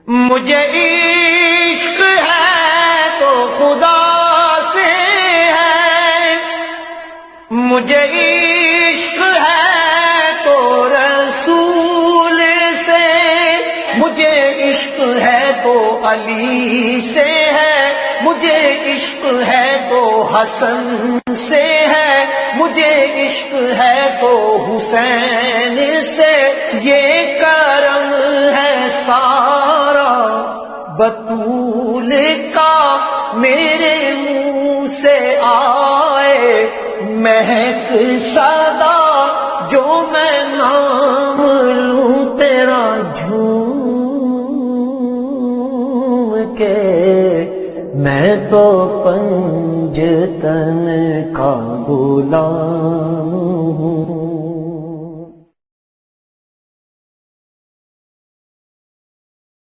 مجھے عشق ہے تو خدا سے ہے، مجھے عشق ہے تو رسول سے، مجھے عشق ہے تو علی سے ہے، مجھے عشق ہے تو حسن سے ہے، مجھے عشق ہے تو حسین سے، یہ کرم ہے سارا بطول کا، میرے منہ سے آئے مہک صدا، جو میں نام لوں تیرا جھوم کے، میں تو پنجتن کا غلام